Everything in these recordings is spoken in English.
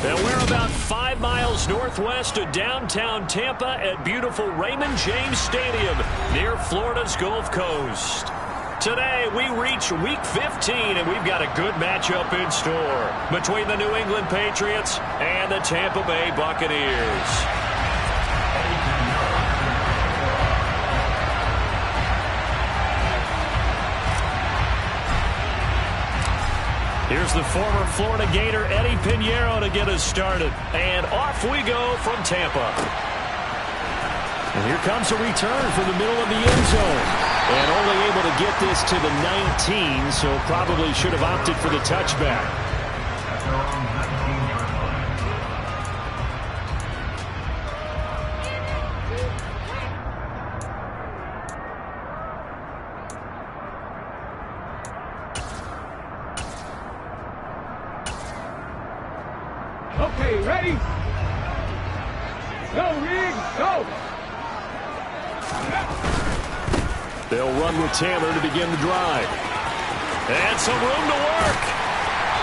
And we're about 5 miles northwest of downtown Tampa at beautiful Raymond James Stadium near Florida's Gulf Coast. Today, we reach Week 15, and we've got a good matchup in store between the New England Patriots and the Tampa Bay Buccaneers. Here's the former Florida Gator Eddie Pinheiro to get us started. And off we go from Tampa. And here comes a return from the middle of the end zone. And only able to get this to the 19, so probably should have opted for the touchback. Okay, ready? Go, Riggs, go! They'll run with Taylor to begin the drive. And some room to work.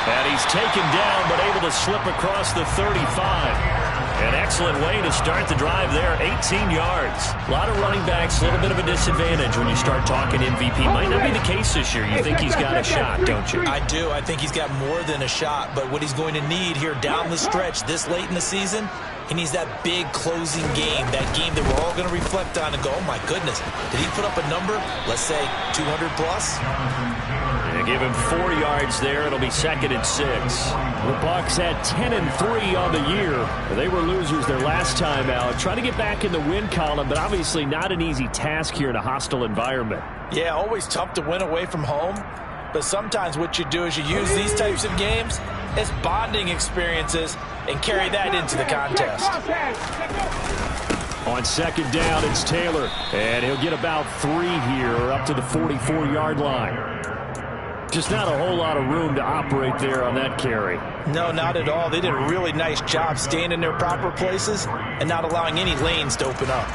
And he's taken down, but able to slip across the 35. An excellent way to start the drive there, 18 yards. A lot of running backs, a little bit of a disadvantage when you start talking MVP. Might not be the case this year. You think he's got a shot, don't you? I do. I think he's got more than a shot. But what he's going to need here down the stretch this late in the season, he needs that big closing game, that game that we're all going to reflect on and go, oh, my goodness, did he put up a number, let's say 200 plus? They give him 4 yards there. It'll be 2nd and 6. The Bucs had 10-3 on the year. They were losers their last time out. Trying to get back in the win column, but obviously not an easy task here in a hostile environment. Yeah, always tough to win away from home. But sometimes what you do is you use these types of games as bonding experiences and carry that into the contest. On 2nd down, it's Taylor. And he'll get about 3 here, up to the 44-yard line. Just not a whole lot of room to operate there on that carry. No, not at all. They did a really nice job staying in their proper places and not allowing any lanes to open up.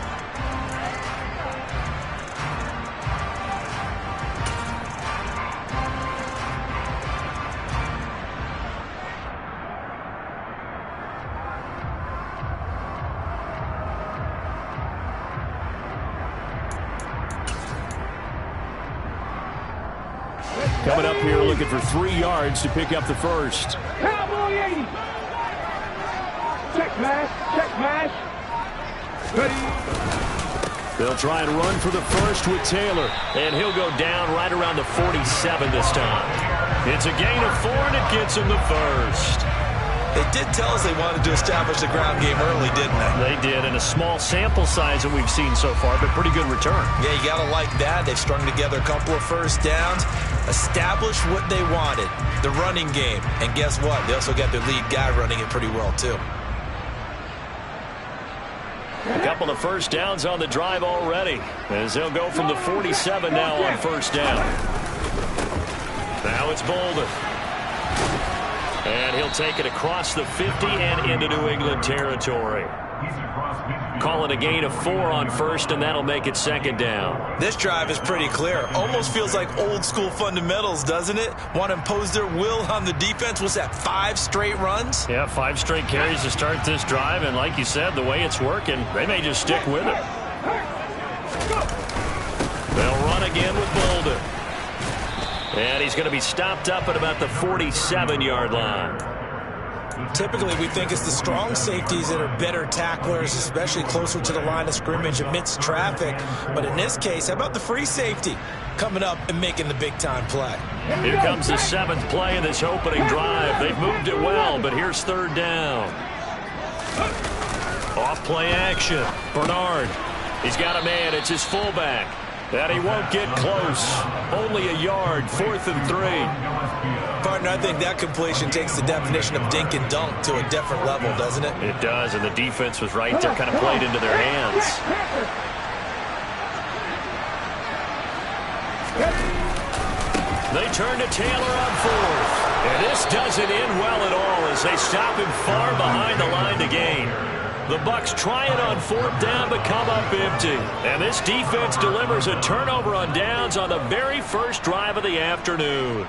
Coming up here looking for 3 yards to pick up the first. Cowboy 80! Check mash, ready. They'll try and run for the first with Taylor. And he'll go down right around the 47 this time. It's a gain of 4, and it gets him the first. They did tell us they wanted to establish the ground game early, didn't they? They did, and a small sample size that we've seen so far, but pretty good return. Yeah, you got to like that. They've strung together a couple of first downs, established what they wanted, the running game. And guess what? They also got their lead guy running it pretty well, too. A couple of first downs on the drive already, as they'll go from the 47 now on first down. Now it's Bolden. And he'll take it across the 50 and into New England territory. Calling a gain of 4 on first, and that'll make it 2nd down. This drive is pretty clear. Almost feels like old school fundamentals, doesn't it? Want to impose their will on the defense. What's that, 5 straight runs? Yeah, 5 straight carries to start this drive, and like you said, the way it's working, they may just stick with it. They'll run again with Bolden. And he's going to be stopped up at about the 47-yard line. Typically, we think it's the strong safeties that are better tacklers, especially closer to the line of scrimmage amidst traffic. But in this case, how about the free safety coming up and making the big-time play? Here comes the 7th play of this opening drive. They've moved it well, but here's 3rd down. Off play action. Bernard. He's got a man. It's his fullback. And he won't get close. Only a yard, 4th and 3. Partner, I think that completion takes the definition of dink and dunk to a different level, doesn't it? It does, and the defense was right there, kind of played into their hands. They turn to Taylor on 4th. And this doesn't end well at all as they stop him far behind the line to gain. The Bucs try it on 4th down, but come up empty. And this defense delivers a turnover on downs on the very first drive of the afternoon.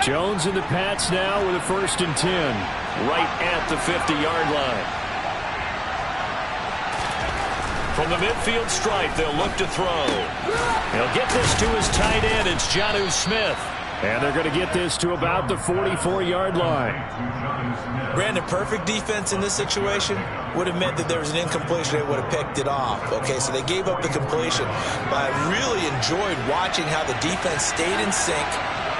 Jones and the Pats now with a 1st and 10. Right at the 50-yard line. From the midfield stripe, they'll look to throw. He'll get this to his tight end. It's Jonnu Smith. And they're going to get this to about the 44-yard line. Brandon, perfect defense in this situation would have meant that there was an incompletion. They would have picked it off. Okay, so they gave up the completion. But I really enjoyed watching how the defense stayed in sync,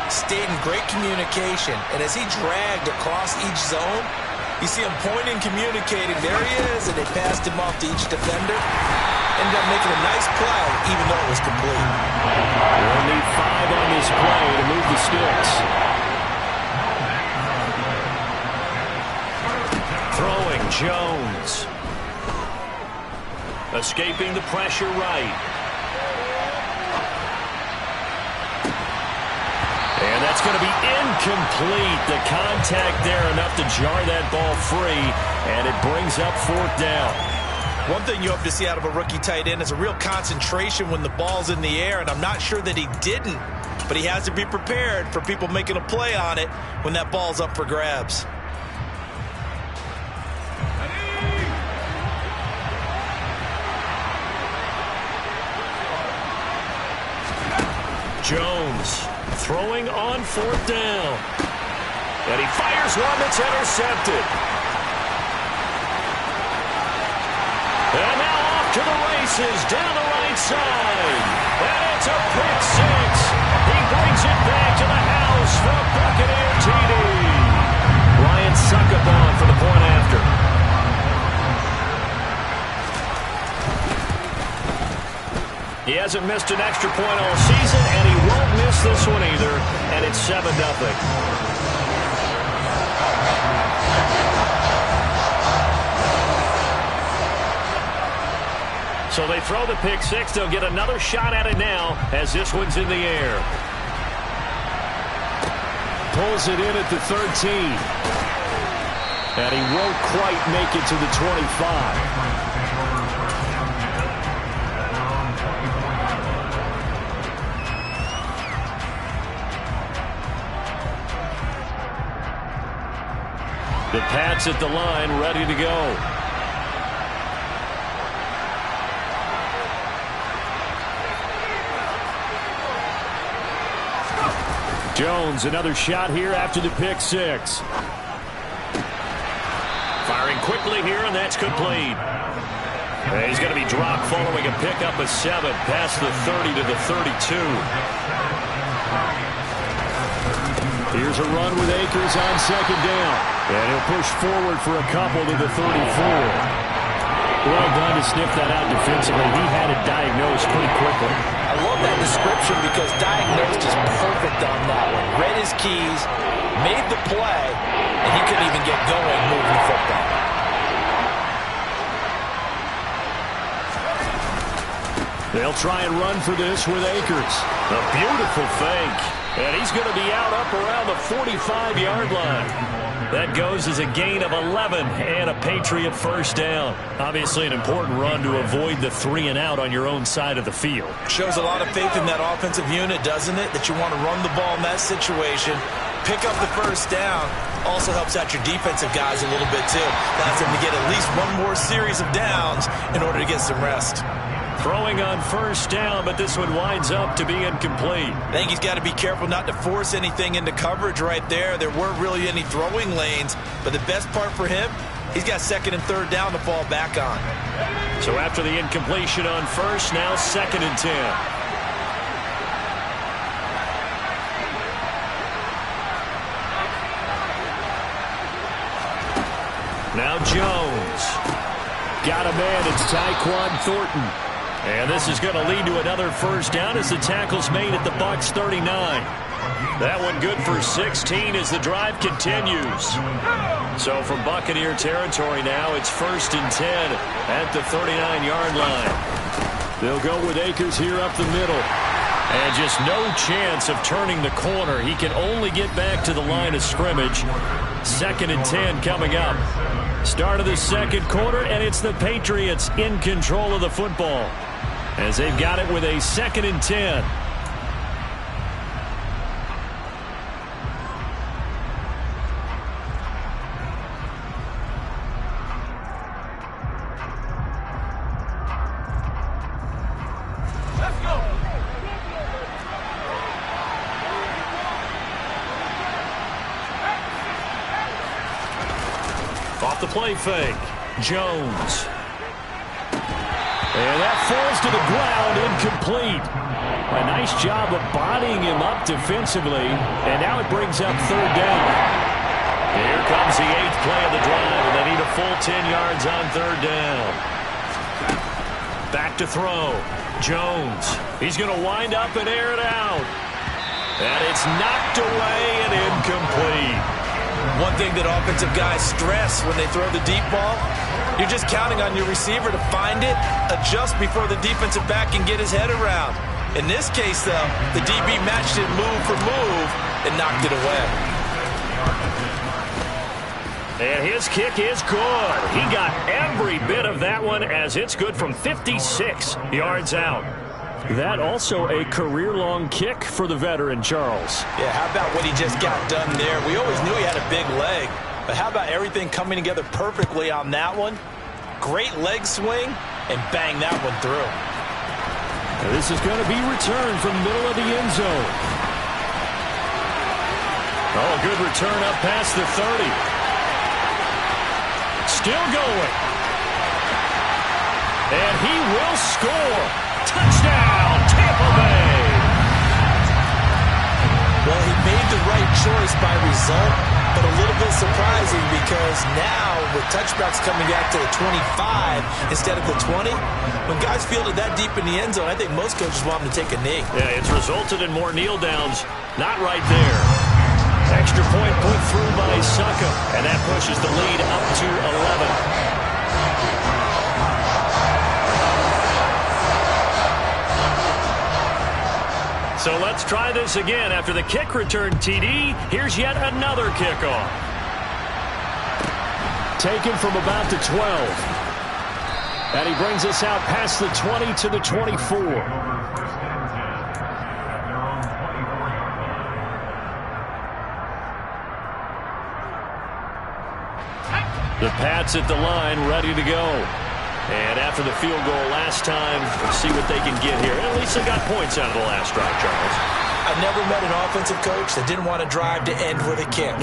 stayed in great communication. And as he dragged across each zone, you see him pointing, communicating. There he is, and they passed him off to each defender. Ended up making a nice play, even though it was complete. They'll need 5 on this play to move the sticks. Throwing, Jones. Escaping the pressure right. And that's going to be incomplete. The contact there enough to jar that ball free, and it brings up 4th down. One thing you hope to see out of a rookie tight end is a real concentration when the ball's in the air, and I'm not sure that he didn't, but he has to be prepared for people making a play on it when that ball's up for grabs. Jones throwing on 4th down. And he fires one that's intercepted. And now off to the races down the right side. And it's a pick 6. He brings it back to the house for Buccaneer TD. Ryan Succop for the point after. He hasn't missed an extra point all season, and he won't miss this one either, and it's 7-0. So they throw the pick 6. They'll get another shot at it now as this one's in the air. Pulls it in at the 13. And he won't quite make it to the 25. The Pats at the line, ready to go. Jones, another shot here after the pick 6. Firing quickly here, and that's complete. And he's going to be dropped following a pickup of 7 past the 30 to the 32. Here's a run with Akers on 2nd down. And he'll push forward for a couple to the 34. Well done to sniff that out defensively. He had it diagnosed pretty quickly. I love that description because diagnosed is perfect on that one. Read his keys, made the play, and he couldn't even get going moving the football. They'll try and run for this with Akers. A beautiful fake. And he's going to be out up around the 45-yard line. That goes as a gain of 11 and a Patriot 1st down. Obviously an important run to avoid the 3 and out on your own side of the field. Shows a lot of faith in that offensive unit, doesn't it? That you want to run the ball in that situation. Pick up the 1st down. Also helps out your defensive guys a little bit too. Allows them to get at least one more series of downs in order to get some rest. Throwing on 1st down, but this one winds up to be incomplete. I think he's got to be careful not to force anything into coverage right there. There weren't really any throwing lanes, but the best part for him, he's got 2nd and 3rd down to fall back on. So after the incompletion on 1st, now 2nd and 10. Now Jones. Got a man, it's Tyquan Thornton. And this is going to lead to another 1st down as the tackle's made at the Bucs 39. That one good for 16 as the drive continues. So from Buccaneer territory now, it's 1st and 10 at the 39-yard line. They'll go with Akers here up the middle. And just no chance of turning the corner. He can only get back to the line of scrimmage. 2nd and 10 coming up. Start of the 2nd quarter, and it's the Patriots in control of the football as they've got it with a 2nd and 10. off the play fake. Jones. And that falls to the ground, incomplete. A nice job of bodying him up defensively, and now it brings up third down. Here comes the 8th play of the drive, and they need a full 10 yards on third down. Back to throw. Jones. He's going to wind up and air it out. And it's knocked away and incomplete. One thing that offensive guys stress when they throw the deep ball, you're just counting on your receiver to find it, adjust before the defensive back can get his head around. In this case, though, the DB matched it move for move and knocked it away. And his kick is good. He got every bit of that one as it's good from 56 yards out. That also a career-long kick for the veteran, Charles. Yeah, how about what he just got done there? We always knew he had a big leg, but how about everything coming together perfectly on that one? Great leg swing, and bang that one through. And this is going to be returned from the middle of the end zone. Oh, good return up past the 30. Still going. And he will score. Touchdown, Tampa Bay. Well, he made the right choice by result, but a little bit surprising because now with touchbacks coming back to the 25 instead of the 20, when guys field it that deep in the end zone, I think most coaches want them to take a knee. Yeah, it's resulted in more kneel downs. Not right there. Extra point put through by Succop, and that pushes the lead up to 11. So let's try this again. After the kick return TD, here's yet another kickoff. Taken from about the 12. And he brings us out past the 20 to the 24. The Pats at the line, ready to go. And after the field goal last time, let's see what they can get here. At least they got points out of the last drive, Charles. I've never met an offensive coach that didn't want to drive to end with a kick.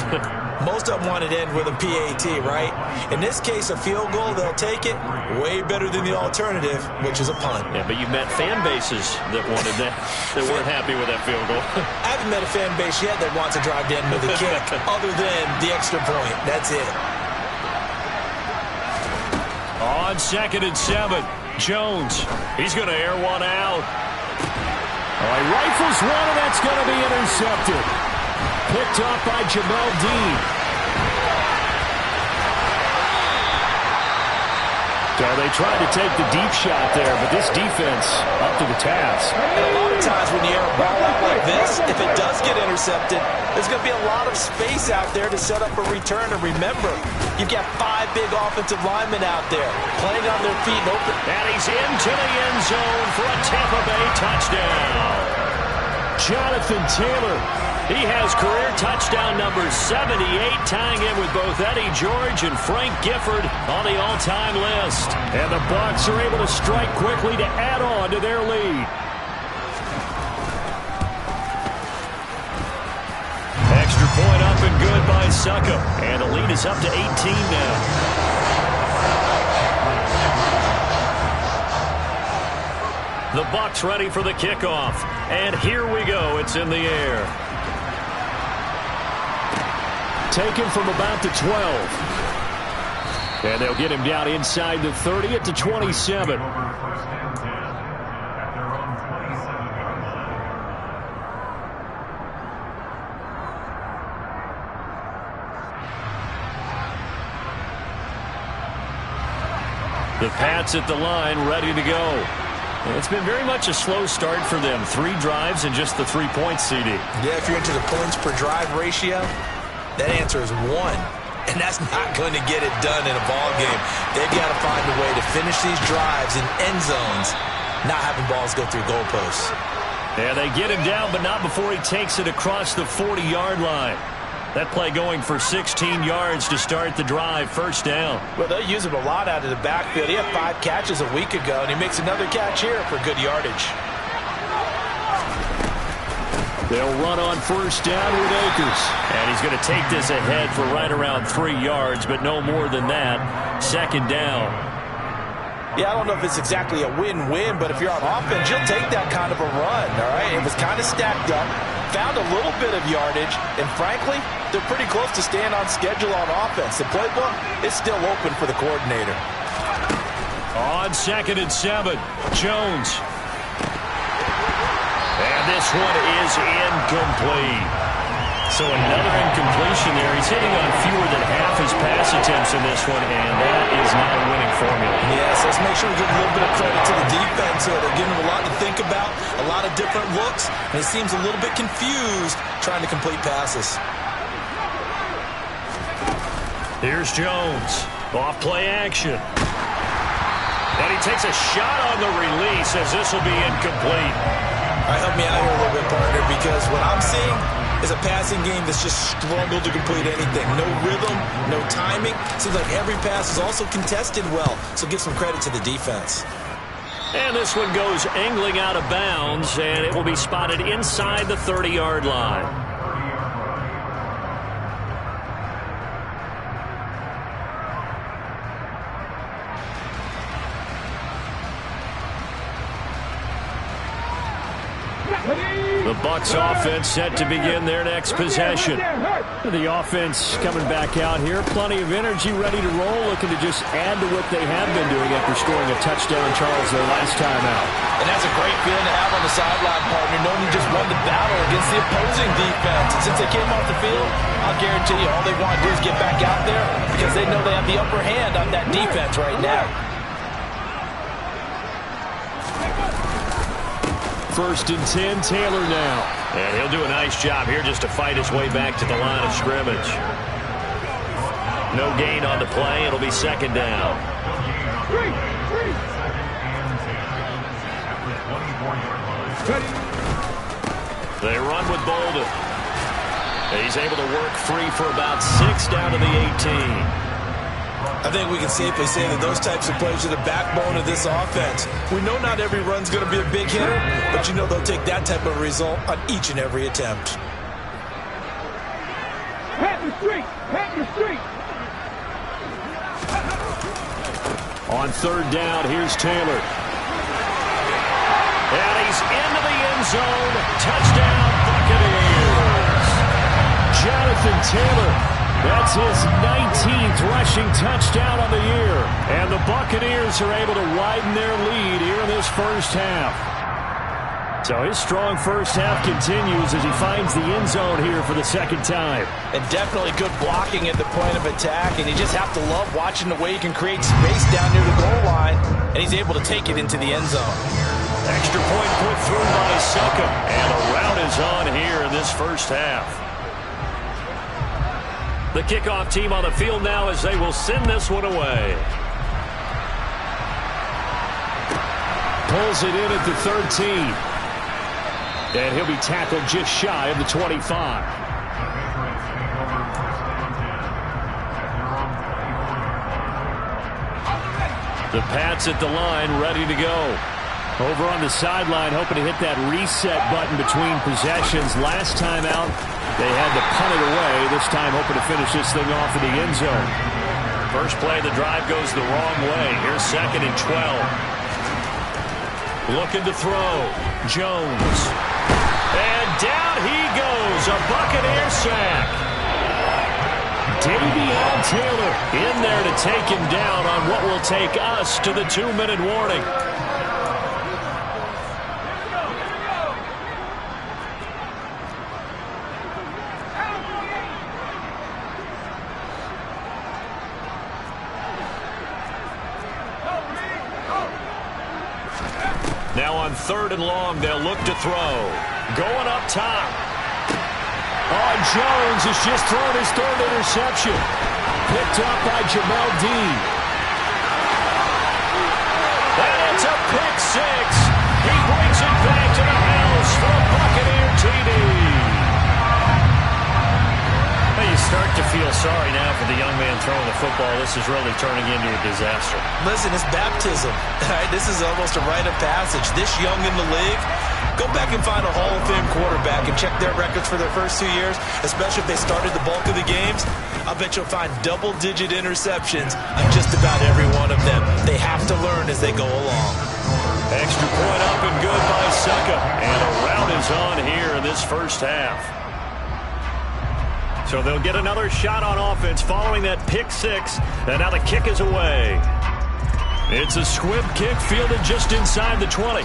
Most of them wanted to end with a PAT, right? In this case, a field goal, they'll take it. Way better than the alternative, which is a punt. Yeah, but you've met fan bases that wanted that, that weren't happy with that field goal. I haven't met a fan base yet that wants to drive to end with a kick, other than the extra point. That's it. On 2nd and 7, Jones. He's going to air one out. He rifles one, and that's going to be intercepted. Picked off by Jamel Dean. So they tried to take the deep shot there, but this defense up to the task. And a lot of times when you air a ball out like this, if it does get intercepted, there's going to be a lot of space out there to set up a return. And remember, you've got 5 big offensive linemen out there playing on their feet and open. And he's into the end zone for a Tampa Bay touchdown. Jonathan Taylor. He has career touchdown number 78, tying in with both Eddie George and Frank Gifford on the all-time list. And the Bucs are able to strike quickly to add on to their lead. Extra point up and good by Succop. And the lead is up to 18 now. The Bucs ready for the kickoff. And here we go. It's in the air. Taken from about the 12. And they'll get him down inside the 30 at the 27. The Pats at the line, ready to go. It's been very much a slow start for them. 3 drives and just the 3 points, CD. Yeah, if you're into the points per drive ratio, that answer is 1. And that's not going to get it done in a ball game. They've got to find a way to finish these drives in end zones, not having balls go through goalposts. Yeah, they get him down, but not before he takes it across the 40-yard line. That play going for 16 yards to start the drive. First down. Well, they'll use him a lot out of the backfield. He had 5 catches a week ago, and he makes another catch here for good yardage. They'll run on first down with Akers. And he's going to take this ahead for right around 3 yards, but no more than that. Second down. Yeah, I don't know if it's exactly a win-win, but if you're on offense, you'll take that kind of a run, all right? It was kind of stacked up, found a little bit of yardage, and frankly, they're pretty close to staying on schedule on offense. The playbook is still open for the coordinator. On 2nd and 7, Jones. And this one is incomplete. So another incompletion there. He's hitting on fewer than half his pass attempts in this one, and that is not a winning formula. Yes, let's make sure we give a little bit of credit to the defense. They're giving him a lot to think about, a lot of different looks, and he seems a little bit confused trying to complete passes. Here's Jones. Off play action. And he takes a shot on the release as this will be incomplete. All right, help me out here a little bit, partner, because what I'm seeing is a passing game that's just struggled to complete anything. No rhythm, no timing. Seems like every pass is also contested well, so give some credit to the defense. And this one goes angling out of bounds, and it will be spotted inside the 30-yard line. The Bucs offense set to begin their next possession. The offense coming back out here. Plenty of energy, ready to roll, looking to just add to what they have been doing after scoring a touchdown, Charles, their last time out. And that's a great feeling to have on the sideline, partner, knowing you just won the battle against the opposing defense. And since they came off the field, I'll guarantee you all they want to do is get back out there because they know they have the upper hand on that defense right now. 1st and 10, Taylor now. And he'll do a nice job here just to fight his way back to the line of scrimmage. No gain on the play. It'll be 2nd down. They run with Bolden. He's able to work free for about 6 down to the 18. I think we can safely say that those types of plays are the backbone of this offense. We know not every run's going to be a big hitter, but you know they'll take that type of result on each and every attempt. Pat the street! Pat the street! On 3rd down, here's Taylor. And he's into the end zone. Touchdown, Buccaneers. Jonathan Taylor. That's his 19th rushing touchdown on the year. And the Buccaneers are able to widen their lead here in this first half. So his strong first half continues as he finds the end zone here for the 2nd time. And definitely good blocking at the point of attack. And you just have to love watching the way he can create space down near the goal line. And he's able to take it into the end zone. Extra point put through by Succop. And a rout is on here in this first half. The kickoff team on the field now as they will send this one away. Pulls it in at the 13. And he'll be tackled just shy of the 25. The Pats at the line, ready to go. Over on the sideline, hoping to hit that reset button between possessions. Last time out, they had to punt it away. This time, hoping to finish this thing off in the end zone. First play of the drive goes the wrong way. Here's 2nd and 12. Looking to throw. Jones. And down he goes. A Buccaneer sack. Davion Taylor in there to take him down on what will take us to the 2-minute warning. Now on 3rd and long, they'll look to throw. Going up top. Oh, Jones has just thrown his 3rd interception. Picked up by Jamel Dean. And it's a pick 6. He brings it back to the house for a Buccaneer TD. Well, you start to feel sorry now for the young man throwing the football. This is really turning into a disaster. Listen, it's baptism. All right, this is almost a rite of passage. This young in the league, Go back and find a Hall of Fame quarterback and check their records for their first 2 years, especially if they started the bulk of the games. I bet you'll find double-digit interceptions on just about every one of them. They have to learn as they go along. Extra point up and good by Succop. And a rout is on here in this first half. So they'll get another shot on offense following that pick six. And now the kick is away. It's a squib kick fielded just inside the 20.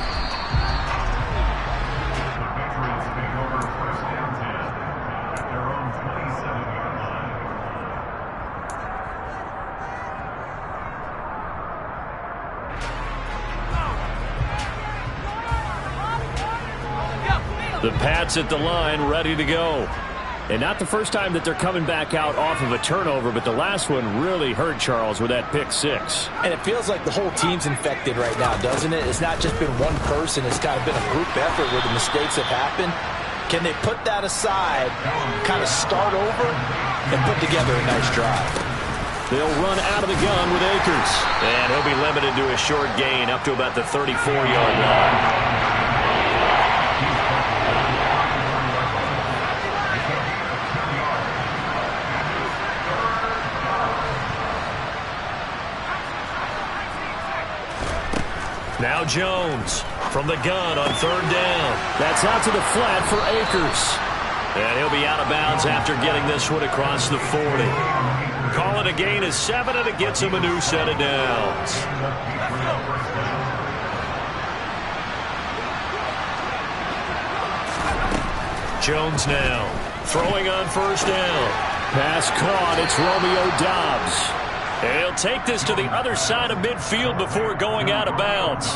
The Pats at the line, ready to go. And not the first time that they're coming back out off of a turnover, but the last one really hurt Charles with that pick six. And it feels like the whole team's infected right now, doesn't it? It's not just been one person. It's kind of been a group effort where the mistakes have happened. Can they put that aside, kind of start over, and put together a nice drive? They'll run out of the gun with Akers. And he'll be limited to a short gain up to about the 34-yard line. Now Jones from the gun on third down. That's out to the flat for Akers. And he'll be out of bounds after getting this one across the 40. Call it a gain of 7, and it gets him a new set of downs. Jones now throwing on first down. Pass caught. It's Romeo Doubs. And he'll take this to the other side of midfield before going out of bounds.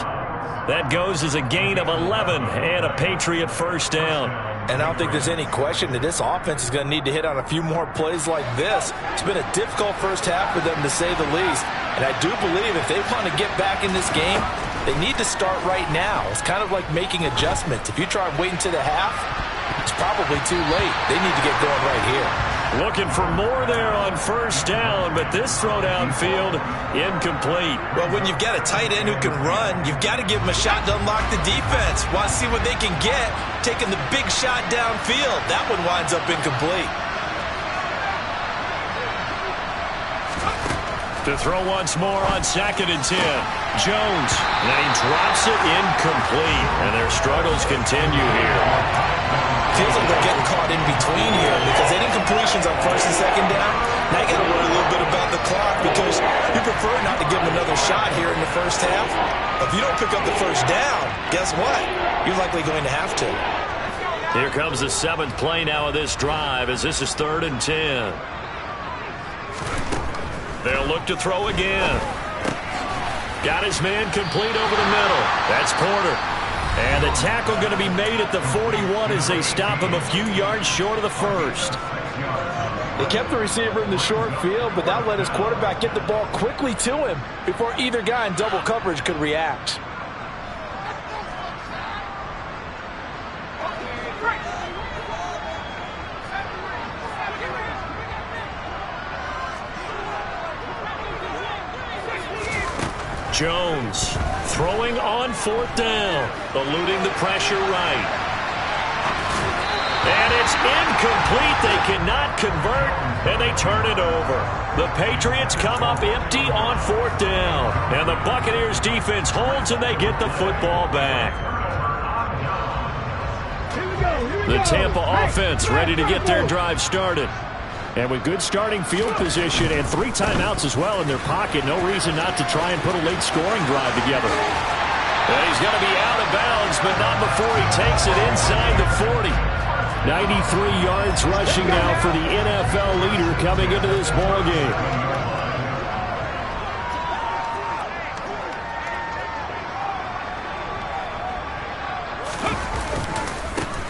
That goes as a gain of 11 and a Patriot first down. And I don't think there's any question that this offense is going to need to hit on a few more plays like this. It's been a difficult first half for them, to say the least. And I do believe if they want to get back in this game, they need to start right now. It's kind of like making adjustments. If you try waiting to the half, it's probably too late. They need to get going right here. Looking for more there on first down, but this throw downfield incomplete. Well, when you've got a tight end who can run, you've got to give him a shot to unlock the defense. Want to see what they can get, taking the big shot downfield. That one winds up incomplete. To throw once more on 2nd and 10. Jones, and he drops it incomplete. And their struggles continue here. Feels like they're getting caught in between here because they didn't completions on first and second down. Now you got to worry a little bit about the clock because you prefer not to give them another shot here in the first half. If you don't pick up the first down, guess what? You're likely going to have to. Here comes the 7th play now of this drive as this is 3rd and 10. They'll look to throw again. Got his man complete over the middle. That's Porter. And the tackle going to be made at the 41 as they stop him a few yards short of the first. They kept the receiver in the short field, but that let his quarterback get the ball quickly to him before either guy in double coverage could react. Jones throwing on 4th down, eluding the pressure right. And it's incomplete. They cannot convert, and they turn it over. The Patriots come up empty on 4th down, and the Buccaneers defense holds, and they get the football back. The Tampa offense ready to get their drive started. And with good starting field position and 3 timeouts as well in their pocket, no reason not to try and put a late scoring drive together. And he's going to be out of bounds, but not before he takes it inside the 40. 93 yards rushing now for the NFL leader coming into this ball game.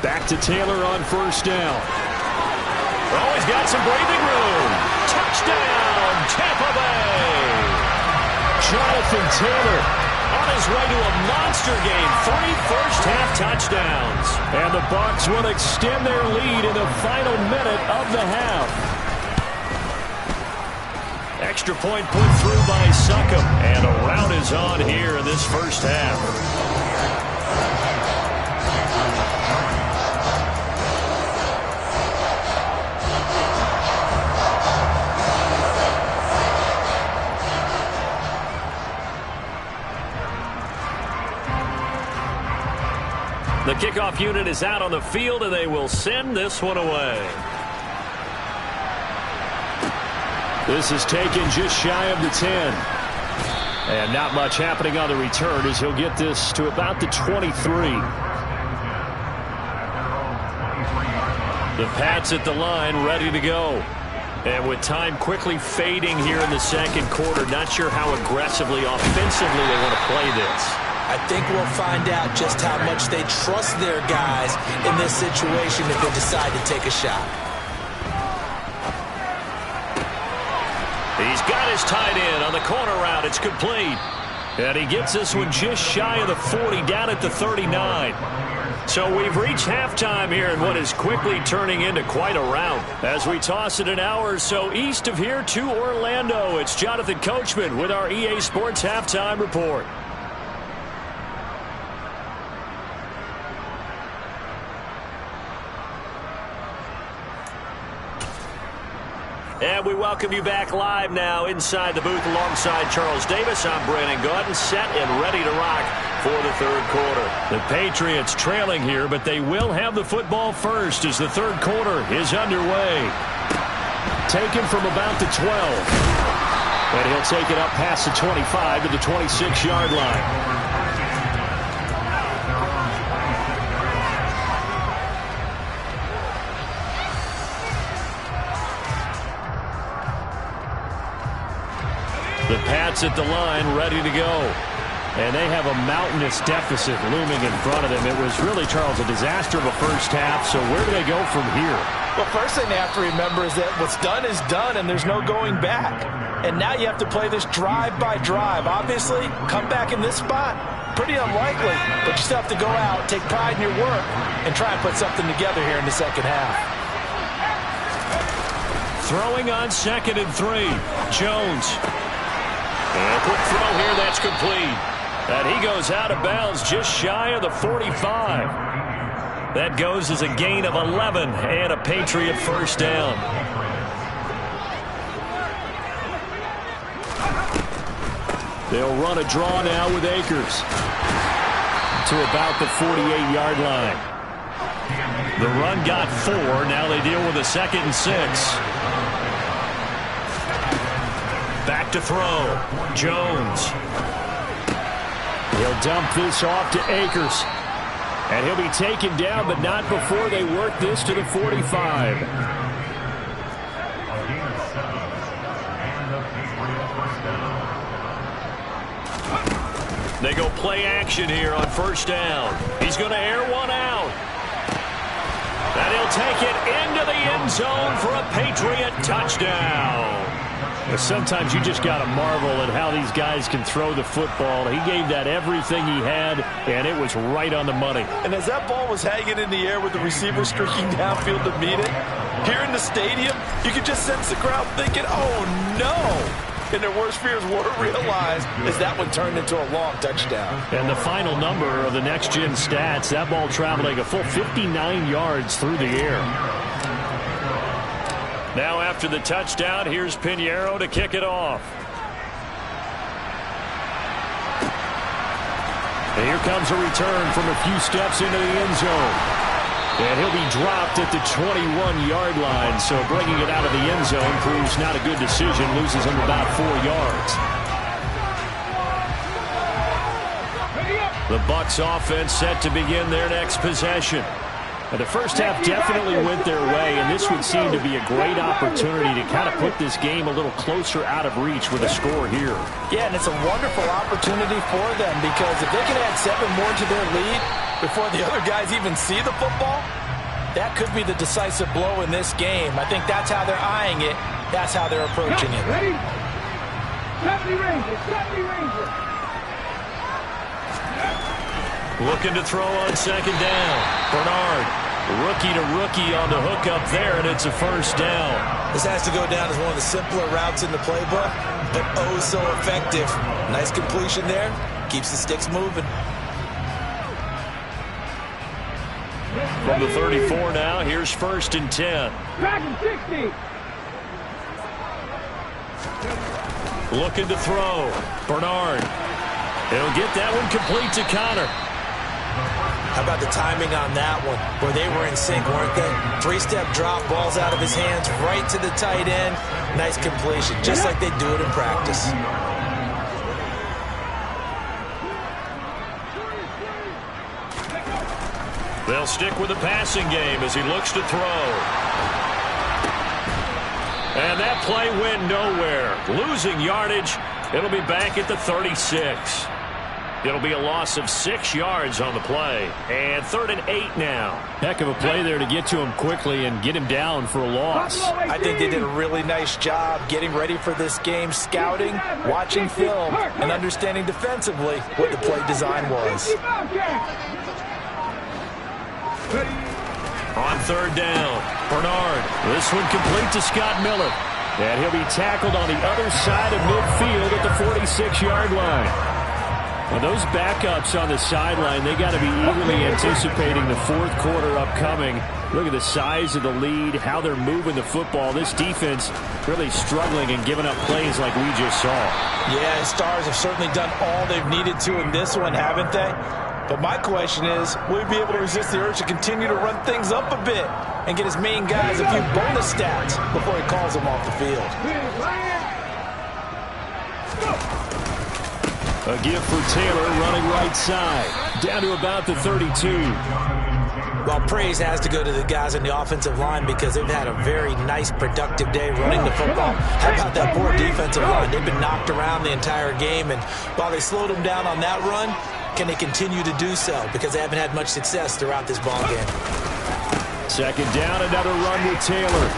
Back to Taylor on first down. Oh, he's got some breathing room. Touchdown, Tampa Bay. Jonathan Taylor on his way to a monster game. 3 first-half touchdowns. And the Bucs will extend their lead in the final minute of the half. Extra point put through by Succop. And a rout is on here in this first half. kickoff unit is out on the field, and they will send this one away. This is taken just shy of the 10. And not much happening on the return as he'll get this to about the 23. The Pats at the line, ready to go. And with time quickly fading here in the second quarter, not sure how aggressively, offensively they want to play this. I think we'll find out just how much they trust their guys in this situation if they decide to take a shot. He's got his tight end on the corner route. It's complete. And he gets this one just shy of the 40, down at the 39. So we've reached halftime here in what is quickly turning into quite a rout. As we toss it an hour or so east of here to Orlando, it's Jonathan Coachman with our EA Sports Halftime Report. And we welcome you back live now inside the booth alongside Charles Davis. I'm Brandon Gaudin, set and ready to rock for the third quarter. The Patriots trailing here, but they will have the football first as the third quarter is underway. Taken from about the 12. And he'll take it up past the 25 to the 26-yard line. The Pats at the line, ready to go. And they have a mountainous deficit looming in front of them. It was really, Charles, a disaster of a first half. So where do they go from here? Well, first thing they have to remember is that what's done is done, and there's no going back. And now you have to play this drive by drive. Obviously, come back in this spot, pretty unlikely. But you still have to go out, take pride in your work, and try and put something together here in the second half. Throwing on 2nd and 3. Jones. And a quick throw here, that's complete. And he goes out of bounds just shy of the 45. That goes as a gain of 11 and a Patriot first down. They'll run a draw now with Akers to about the 48-yard line. The run got 4. Now they deal with a 2nd and 6. Back to throw. Jones. He'll dump this off to Akers. And he'll be taken down, but not before they work this to the 45. They go play action here on first down. He's going to air one out. And he'll take it into the end zone for a Patriot touchdown. Sometimes you just got to marvel at how these guys can throw the football. He gave that everything he had, and it was right on the money. And as that ball was hanging in the air with the receiver streaking downfield to meet it, here in the stadium, you could just sense the crowd thinking, oh, no. And their worst fears were realized as that one turned into a long touchdown. And the final number of the next-gen stats, that ball traveling a full 59 yards through the air. Now after the touchdown, here's Pinheiro to kick it off. And here comes a return from a few steps into the end zone. And he'll be dropped at the 21-yard line. So bringing it out of the end zone proves not a good decision. Loses him about 4 yards. The Bucs offense set to begin their next possession. And the first half definitely went their way, and this would seem to be a great opportunity to kind of put this game a little closer out of reach with a score here. Yeah, and it's a wonderful opportunity for them because if they can add 7 more to their lead before the other guys even see the football, that could be the decisive blow in this game. I think that's how they're eyeing it. That's how they're approaching it. Ready? 70 Rangers, 70 Rangers. Looking to throw on second down. Bernard, rookie to rookie on the hook up there, and it's a first down. This has to go down as one of the simpler routes in the playbook, but oh so effective. Nice completion there. Keeps the sticks moving. From the 34 now, here's 1st and 10. Dragon 60. Looking to throw. Bernard. He'll get that one complete to Connor. How about the timing on that one, where they were in sync, weren't they? 3-step drop, balls out of his hands, right to the tight end. Nice completion, just like they do it in practice. They'll stick with the passing game as he looks to throw. And that play went nowhere. Losing yardage. It'll be back at the 36. It'll be a loss of 6 yards on the play. And 3rd and 8 now. Heck of a play there to get to him quickly and get him down for a loss. I think they did a really nice job getting ready for this game, scouting, watching film, and understanding defensively what the play design was. On 3rd down, Bernard. This one complete to Scott Miller. And he'll be tackled on the other side of midfield at the 46-yard line. Well, those backups on the sideline, they got to be eagerly anticipating the 4th quarter upcoming. Look at the size of the lead, how they're moving the football. This defense really struggling and giving up plays like we just saw. Yeah, Stars have certainly done all they've needed to in this one, haven't they? But my question is, will he be able to resist the urge to continue to run things up a bit and get his main guys a few bonus stats before he calls them off the field? A give for Taylor running right side. Down to about the 32. Well, praise has to go to the guys on the offensive line because they've had a very nice, productive day running the football. How about that poor defensive line? They've been knocked around the entire game, and while they slowed them down on that run, can they continue to do so? Because they haven't had much success throughout this ball game. 2nd down, another run with Taylor.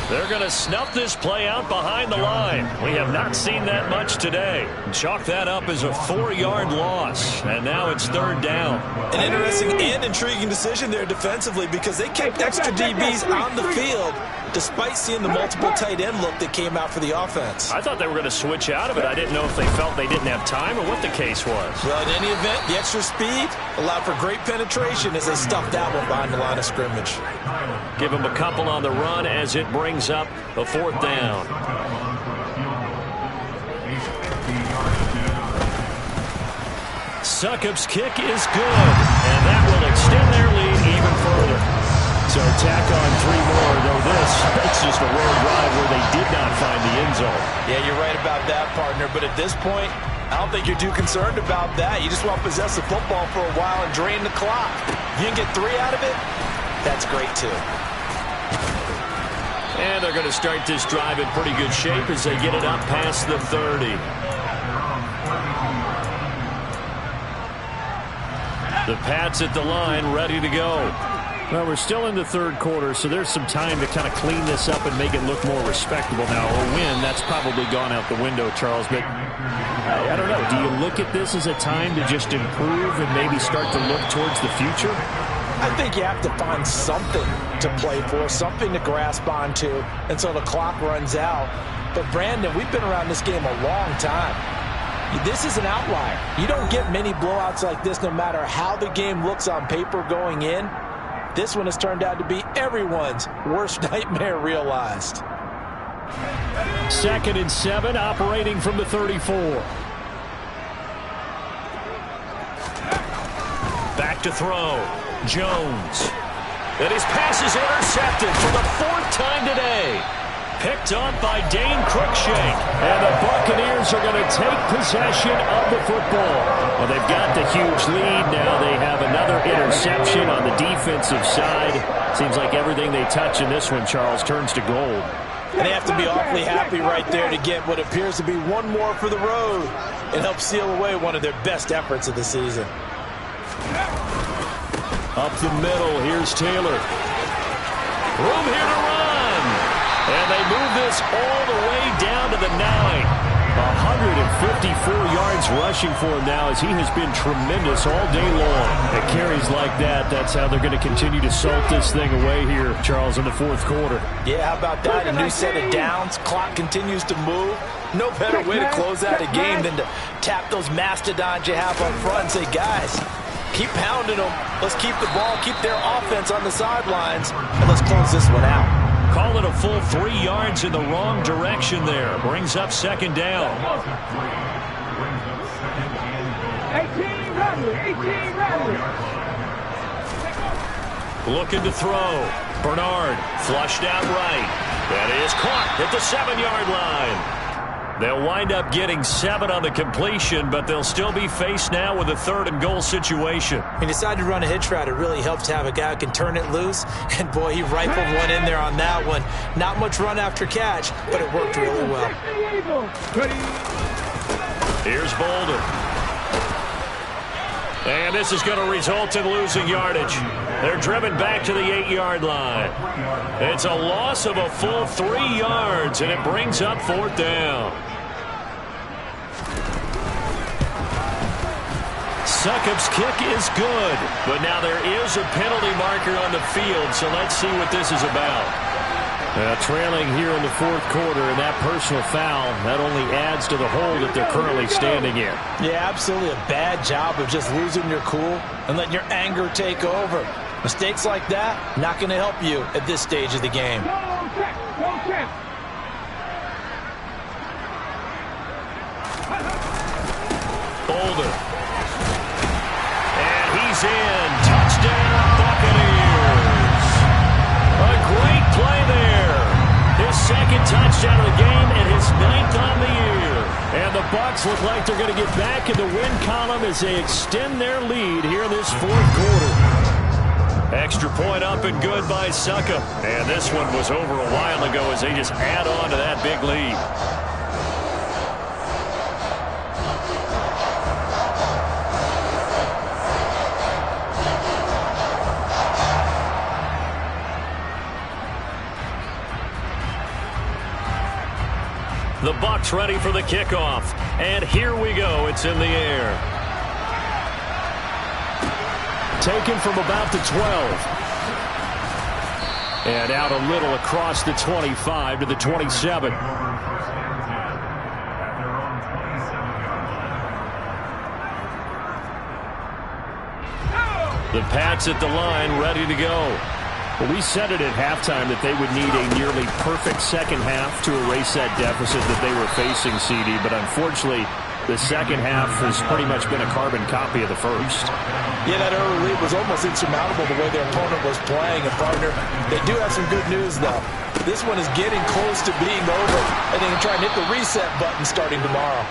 They're going to snuff this play out behind the line. We have not seen that much today. Chalk that up as a 4-yard loss. And now it's 3rd down. An interesting and intriguing decision there defensively because they kept extra DBs on the field despite seeing the multiple tight end look that came out for the offense. I thought they were going to switch out of it. I didn't know if they felt they didn't have time or what the case was. Well, in any event, the extra speed allowed for great penetration as they stuffed that one behind the line of scrimmage. Give them a couple on the run as it brings up the 4th down. Succop's kick is good, and that will extend their lead even further. So tack on 3 more, though it's just a rare drive where they did not find the end zone. Yeah, you're right about that, partner, but at this point, I don't think you're too concerned about that. You just want to possess the football for a while and drain the clock. If you can get 3 out of it, that's great too. And they're going to start this drive in pretty good shape as they get it up past the 30. The Pats at the line, ready to go. Well, we're still in the 3rd quarter, so there's some time to kind of clean this up and make it look more respectable now. A win, that's probably gone out the window, Charles. But I don't know. Do you look at this as a time to just improve and maybe start to look towards the future? I think you have to find something to play for, something to grasp onto until the clock runs out. But, Brandon, we've been around this game a long time. This is an outlier. You don't get many blowouts like this no matter how the game looks on paper going in. This one has turned out to be everyone's worst nightmare realized. 2nd and 7, operating from the 34. Back to throw. Jones. And his pass is intercepted for the 4th time today. Picked up by Dane Cruikshank. And the Buccaneers are going to take possession of the football. Well, they've got the huge lead now. They have another interception on the defensive side. Seems like everything they touch in this one, Charles, turns to gold. And they have to be awfully happy right there to get what appears to be one more for the road and help seal away one of their best efforts of the season. Up the middle, here's Taylor. Room here to run. And they move this all the way down to the 9. 154 yards rushing for him now as he has been tremendous all day long. At carries like that, that's how they're going to continue to salt this thing away here, Charles, in the 4th quarter. Yeah, how about that? A new set of downs. Clock continues to move. No better way to close out a game than to tap those mastodons you have up front and say, guys, keep pounding them. Let's keep the ball, keep their offense on the sidelines, and let's close this one out. Call it a full 3 yards in the wrong direction there. Brings up 2nd down. 18 Radley. Looking to throw. Bernard flushed out right. That is caught at the 7-yard line. They'll wind up getting 7 on the completion, but they'll still be faced now with a 3rd and goal situation. He decided to run a hitch route. It really helps to have a guy who can turn it loose. And, boy, he rifled one in there on that one. Not much run after catch, but it worked really well. Here's Bolden. And this is going to result in losing yardage. They're driven back to the 8-yard line. It's a loss of a full 3 yards, and it brings up 4th down. Succop's kick is good, but now there is a penalty marker on the field, so let's see what this is about. Trailing here in the 4th quarter, and that personal foul, that only adds to the hole that they're currently standing in. Yeah, absolutely a bad job of just losing your cool and letting your anger take over. Mistakes like that, not going to help you at this stage of the game. Bolden. And he's in. Touchdown, Buccaneers. A great play there. His 2nd touchdown of the game and his 9th on the year. And the Bucs look like they're going to get back in the win column as they extend their lead here in this 4th quarter. Extra point up and good by Succop. And this one was over a while ago as they just add on to that big lead. The Bucs ready for the kickoff. And here we go. It's in the air. Taken from about the 12. And out a little across the 25 to the 27. The Pats at the line, ready to go. Well, we said it at halftime that they would need a nearly perfect second half to erase that deficit that they were facing, CD. But unfortunately, the second half has pretty much been a carbon copy of the first. Yeah, that early lead was almost insurmountable the way their opponent was playing. And, partner, they do have some good news, though. This one is getting close to being over, and they can try and hit the reset button starting tomorrow.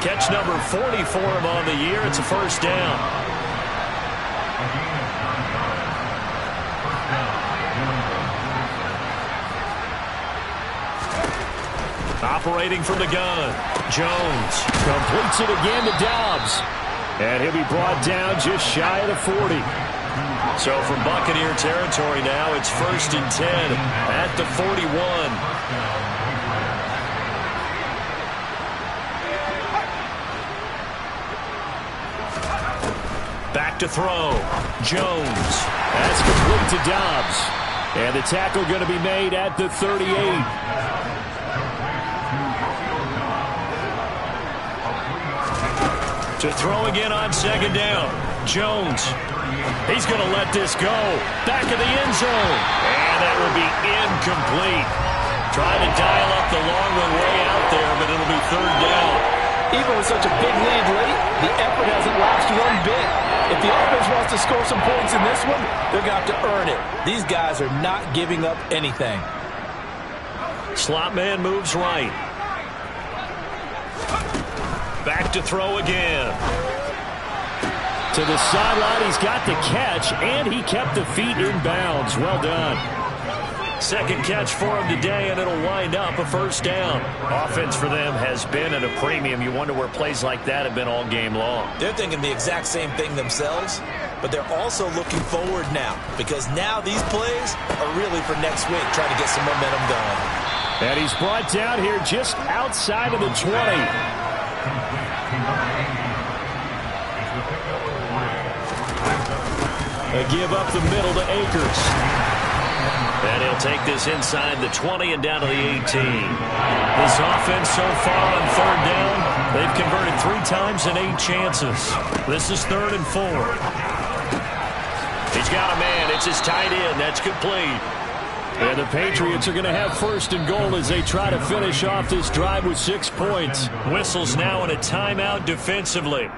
Catch number 44 on the year. It's a 1st down. Operating from the gun. Jones completes it again to Dobbs. And he'll be brought down just shy of the 40. So from Buccaneer territory now, it's 1st and 10 at the 41. Back to throw. Jones. That's complete to Dobbs. And the tackle going to be made at the 38. To throw again on 2nd down. Jones. He's going to let this go. Back of the end zone. And that will be incomplete. Trying to dial up the long one way out there, but it'll be 3rd down. Even with such a big lead late, the effort hasn't lost one bit. If the offense wants to score some points in this one, they're going to have to earn it. These guys are not giving up anything. Slot man moves right. Back to throw again. To the sideline, he's got the catch, and he kept the feet in bounds. Well done. 2nd catch for him today, and it'll wind up a 1st down. Offense for them has been at a premium. You wonder where plays like that have been all game long. They're thinking the exact same thing themselves, but they're also looking forward now, because now these plays are really for next week, trying to get some momentum going. And he's brought down here just outside of the 20. They give up the middle to Akers. And he'll take this inside the 20 and down to the 18. This offense so far on 3rd down, they've converted 3 times in 8 chances. This is 3rd and 4. He's got a man. It's his tight end. That's complete. And the Patriots are going to have 1st and goal as they try to finish off this drive with 6 points. Whistles now in a timeout defensively.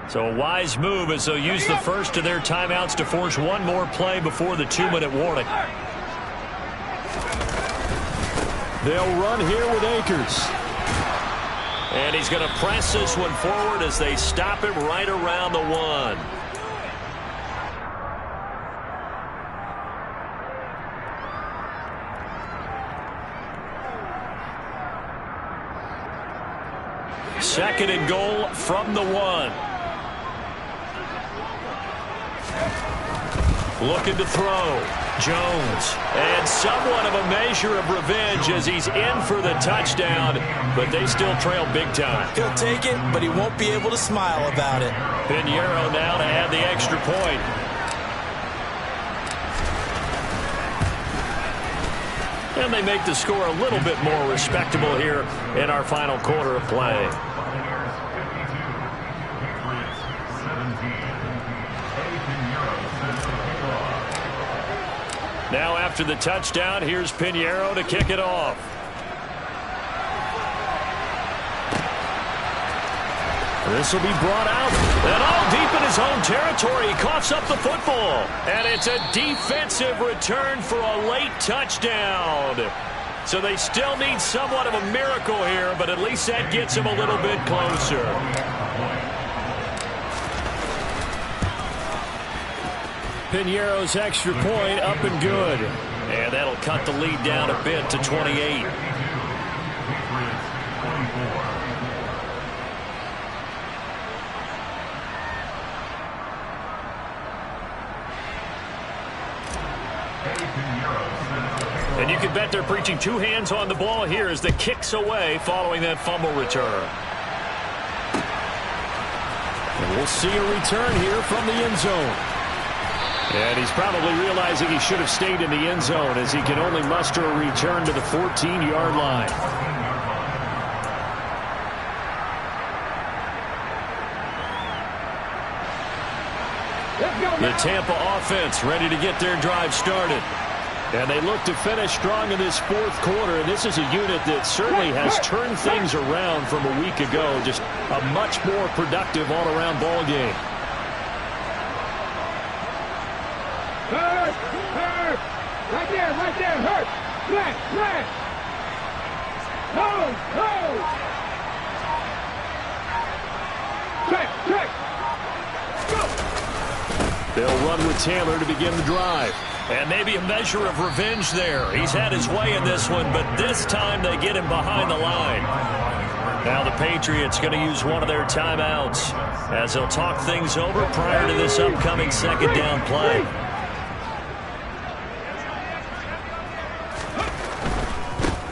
So a wise move as they'll use the first of their timeouts to force one more play before the 2-minute warning. They'll run here with Akers. And he's going to press this one forward as they stop him right around the 1. Second and goal from the 1. Looking to throw. Jones. And somewhat of a measure of revenge as he's in for the touchdown, but they still trail big time. He'll take it, but he won't be able to smile about it. Pinheiro now to add the extra point. And they make the score a little bit more respectable here in our final quarter of play. Now after the touchdown, here's Pinheiro to kick it off. This will be brought out. And all deep in his own territory, he coughs up the football. And it's a defensive return for a late touchdown. So they still need somewhat of a miracle here, but at least that gets him a little bit closer. Pinheiro's extra point up and good. And that'll cut the lead down a bit to 28. And you can bet they're preaching two hands on the ball here as the kick's away following that fumble return. And we'll see a return here from the end zone. And he's probably realizing he should have stayed in the end zone as he can only muster a return to the 14-yard line. The Tampa offense ready to get their drive started. And they look to finish strong in this fourth quarter. And this is a unit that certainly has turned things around from a week ago. Just a much more productive all-around ball game. Hurt! Hurt! Right there, hurt! Flat! Hold! Track! Go! They'll run with Taylor to begin the drive. And maybe a measure of revenge there. He's had his way in this one, but this time they get him behind the line. Now the Patriots going to use one of their timeouts as they'll talk things over prior to this upcoming second down play.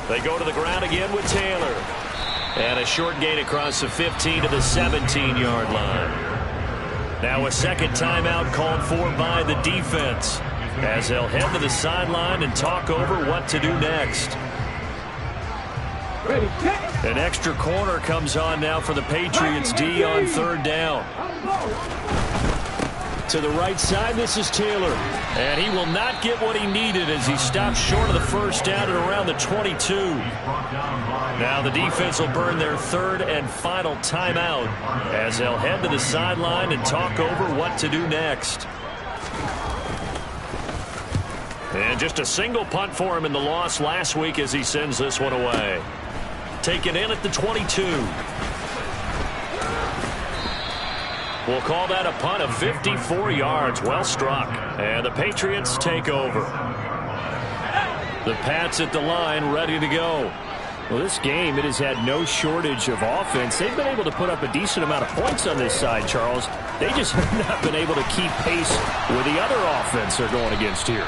They go to the ground again with Taylor. And a short gain across the 15 to the 17-yard line. Now a second timeout called for by the defense as they'll head to the sideline and talk over what to do next. An extra corner comes on now for the Patriots D on third down. To the right side, this is Taylor. And he will not get what he needed as he stops short of the first down at around the 22. Now the defense will burn their third and final timeout as they'll head to the sideline and talk over what to do next. And just a single punt for him in the loss last week as he sends this one away. Taken in at the 22. We'll call that a punt of 54 yards. Well struck. And the Patriots take over. The Pats at the line ready to go. Well, this game, it has had no shortage of offense. They've been able to put up a decent amount of points on this side, Charles. They just have not been able to keep pace with the other offense they're going against here.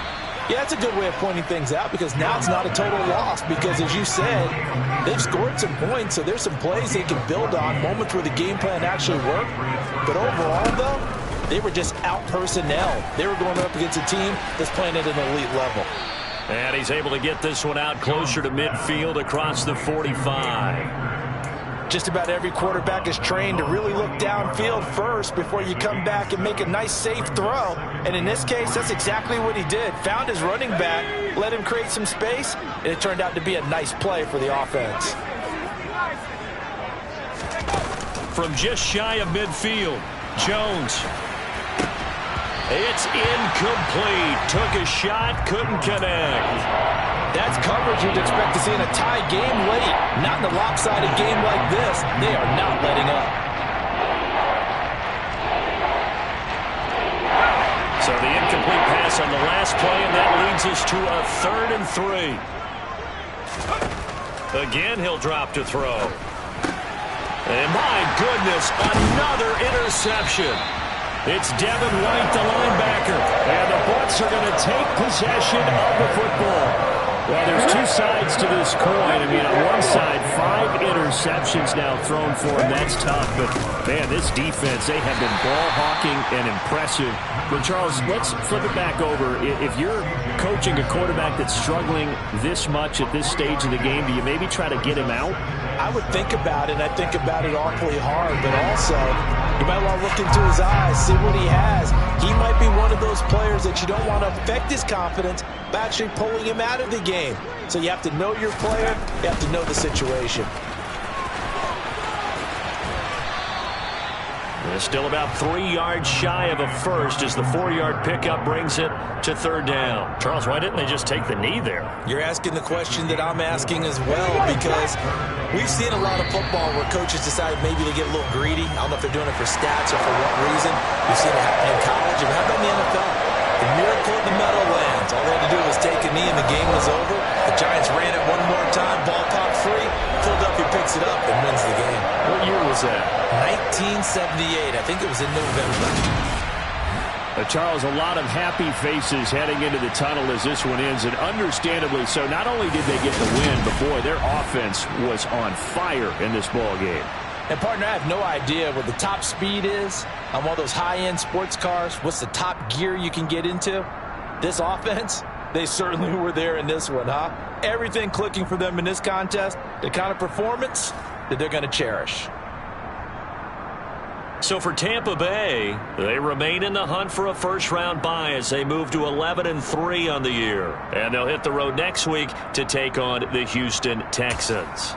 Yeah, that's a good way of pointing things out because now it's not a total loss because, as you said, they've scored some points, so there's some plays they can build on, moments where the game plan actually worked. But overall, though, they were just out-personnel. They were going up against a team that's playing at an elite level. And he's able to get this one out closer to midfield across the 45. Just about every quarterback is trained to really look downfield first before you come back and make a nice, safe throw. And in this case, that's exactly what he did. Found his running back, let him create some space, and it turned out to be a nice play for the offense. From just shy of midfield, Jones. It's incomplete. Took a shot, couldn't connect. That's coverage you'd expect to see in a tie game late. Not in a lopsided game like this. They are not letting up. So the incomplete pass on the last play, and that leads us to a 3rd and 3. Again, he'll drop to throw. And my goodness, another interception. It's Devin White, the linebacker. And the Bucs are going to take possession of the football. Well, there's two sides to this coin. I mean, on one side, 5 interceptions now thrown for him. That's tough. But, man, this defense, they have been ball hawking and impressive. But, Charles, let's flip it back over. If you're coaching a quarterback that's struggling this much at this stage of the game, do you maybe try to get him out? I would think about it, and I think about it awfully hard. But also, you might want to look into his eyes, see what he has. He might be one of those players that you don't want to affect his confidence by actually pulling him out of the game. So you have to know your player. You have to know the situation. They're still about 3 yards shy of a first as the 4-yard pickup brings it to 3rd down. Charles, why didn't they just take the knee there? You're asking the question that I'm asking as well, because we've seen a lot of football where coaches decide maybe to get a little greedy. I don't know if they're doing it for stats or for what reason. We've seen it happen in college. And how about in the NFL? The miracle of the Meadowlands. All they had to do was take a knee and the game was over. The Giants ran it one more time. Ball popped free. Philadelphia picks it up and wins the game. What year was that? 1978. I think it was in November. Charles, a lot of happy faces heading into the tunnel as this one ends, and understandably so. Not only did they get the win, but, boy, their offense was on fire in this ball game. And, partner, I have no idea what the top speed is on one of those high-end sports cars. What's the top gear you can get into? This offense, they certainly were there in this one, huh? Everything clicking for them in this contest, the kind of performance that they're going to cherish. So for Tampa Bay, they remain in the hunt for a first-round bye as they move to 11-3 on the year. And they'll hit the road next week to take on the Houston Texans.